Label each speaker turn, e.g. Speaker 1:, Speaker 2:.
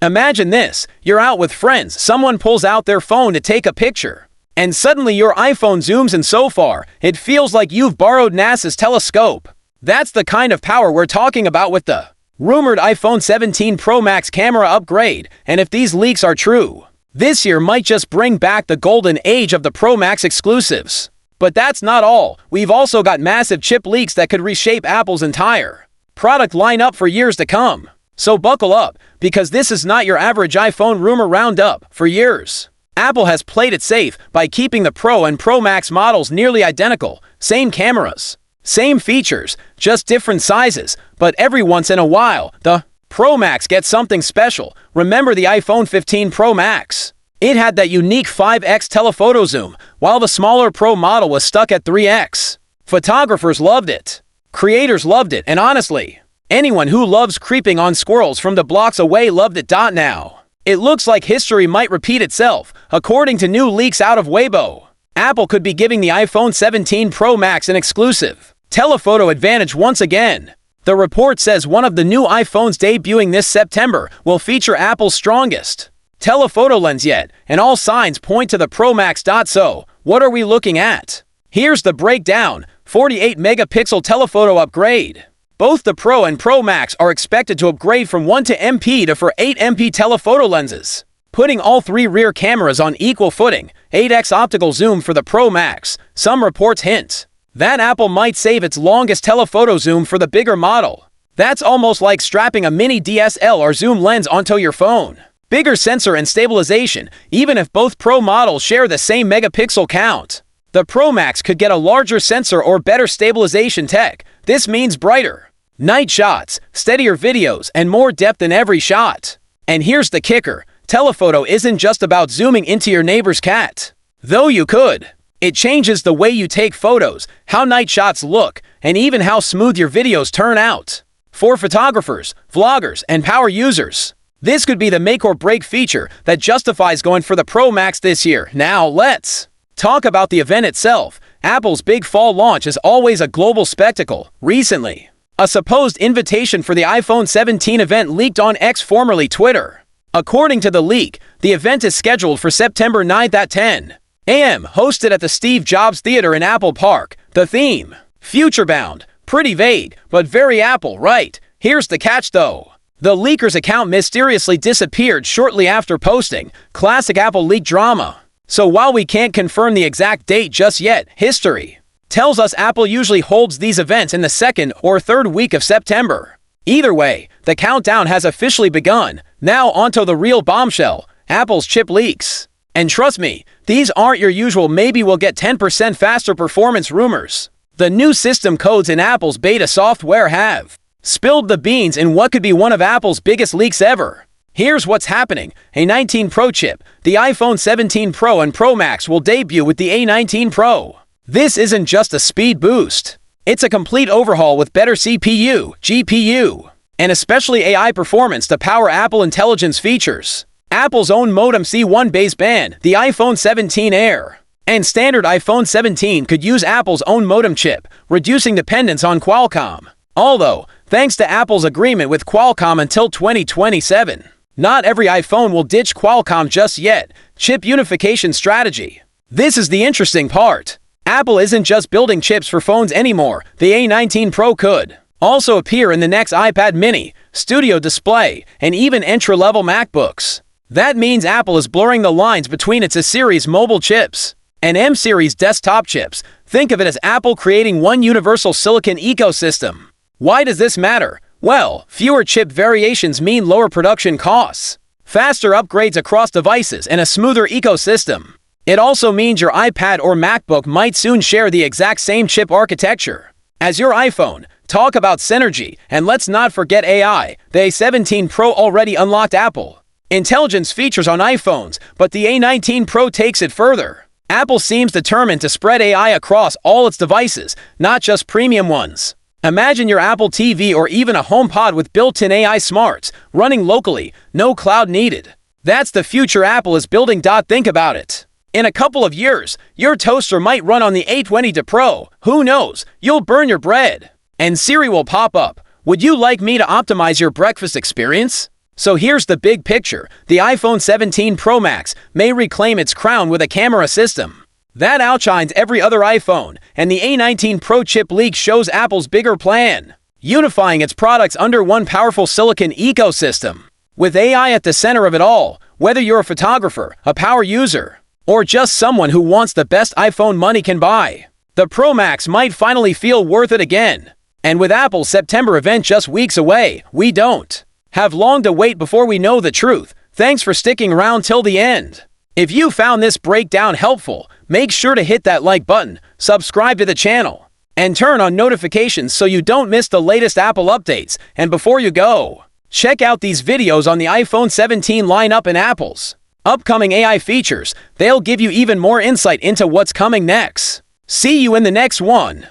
Speaker 1: Imagine this, you're out with friends, someone pulls out their phone to take a picture, and suddenly your iPhone zooms in so far, it feels like you've borrowed NASA's telescope. That's the kind of power we're talking about with the rumored iPhone 17 Pro Max camera upgrade, and if these leaks are true, this year might just bring back the golden age of the Pro Max exclusives. But that's not all, we've also got massive chip leaks that could reshape Apple's entire product lineup for years to come. So buckle up, because this is not your average iPhone rumor roundup. For years, Apple has played it safe by keeping the Pro and Pro Max models nearly identical, same cameras, same features, just different sizes, but every once in a while, the Pro Max gets something special. Remember the iPhone 15 Pro Max? It had that unique 5x telephoto zoom, while the smaller Pro model was stuck at 3x. Photographers loved it. Creators loved it, and honestly, anyone who loves creeping on squirrels from the blocks away loved it. Now, it looks like history might repeat itself. According to new leaks out of Weibo, Apple could be giving the iPhone 17 Pro Max an exclusive telephoto advantage once again. The report says one of the new iPhones debuting this September will feature Apple's strongest telephoto lens yet, and all signs point to the Pro Max. So, what are we looking at? Here's the breakdown: 48 megapixel telephoto upgrade. Both the Pro and Pro Max are expected to upgrade from 1 to MP to 8 MP telephoto lenses, putting all three rear cameras on equal footing. 8x optical zoom for the Pro Max. Some reports hint that Apple might save its longest telephoto zoom for the bigger model. That's almost like strapping a mini DSLR zoom lens onto your phone. Bigger sensor and stabilization, even if both Pro models share the same megapixel count. The Pro Max could get a larger sensor or better stabilization tech. This means brighter night shots, steadier videos, and more depth in every shot. And here's the kicker: telephoto isn't just about zooming into your neighbor's cat, though you could. It changes the way you take photos, how night shots look, and even how smooth your videos turn out. For photographers, vloggers, and power users, this could be the make or break feature that justifies going for the Pro Max this year. Now let's talk about the event itself. Apple's big fall launch is always a global spectacle. Recently, a supposed invitation for the iPhone 17 event leaked on X, formerly Twitter. According to the leak, the event is scheduled for September 9th at 10 a.m., hosted at the Steve Jobs Theater in Apple Park. The theme: future-bound. Pretty vague, but very Apple, right? Here's the catch though. The leaker's account mysteriously disappeared shortly after posting. Classic Apple leak drama. So while we can't confirm the exact date just yet, history tells us Apple usually holds these events in the second or third week of September. Either way, the countdown has officially begun. Now onto the real bombshell: Apple's chip leaks. And trust me, these aren't your usual maybe we'll get 10% faster performance rumors. The new system codes in Apple's beta software have spilled the beans in what could be one of Apple's biggest leaks ever. Here's what's happening: A19 Pro chip. The iPhone 17 Pro and Pro Max will debut with the A19 Pro. This isn't just a speed boost. It's a complete overhaul with better CPU, GPU, and especially AI performance to power Apple Intelligence features. Apple's own modem C1 baseband, the iPhone 17 Air, and standard iPhone 17 could use Apple's own modem chip, reducing dependence on Qualcomm. Although, thanks to Apple's agreement with Qualcomm until 2027, not every iPhone will ditch Qualcomm just yet. Chip unification strategy. This is the interesting part. Apple isn't just building chips for phones anymore. The A19 Pro could also appear in the next iPad mini, Studio Display, and even entry-level MacBooks. That means Apple is blurring the lines between its A-series mobile chips and M-series desktop chips. Think of it as Apple creating one universal silicon ecosystem. Why does this matter? Well, fewer chip variations mean lower production costs, faster upgrades across devices, and a smoother ecosystem. It also means your iPad or MacBook might soon share the exact same chip architecture as your iPhone. Talk about synergy, and let's not forget AI. The A17 Pro already unlocked Apple Intelligence features on iPhones, but the A19 Pro takes it further. Apple seems determined to spread AI across all its devices, not just premium ones. Imagine your Apple TV or even a HomePod with built-in AI smarts, running locally, no cloud needed. That's the future Apple is building. Think about it. In a couple of years, your toaster might run on the A20 Pro. Who knows? You'll burn your bread. And Siri will pop up. Would you like me to optimize your breakfast experience? So here's the big picture. The iPhone 17 Pro Max may reclaim its crown with a camera system that outshines every other iPhone, and the A19 Pro chip leak shows Apple's bigger plan, unifying its products under one powerful silicon ecosystem. With AI at the center of it all, whether you're a photographer, a power user, or just someone who wants the best iPhone money can buy, the Pro Max might finally feel worth it again. And with Apple's September event just weeks away, we don't have long to wait before we know the truth. Thanks for sticking around till the end. If you found this breakdown helpful, make sure to hit that like button, subscribe to the channel, and turn on notifications so you don't miss the latest Apple updates. And before you go, check out these videos on the iPhone 17 lineup and Apple's upcoming AI features. They'll give you even more insight into what's coming next. See you in the next one.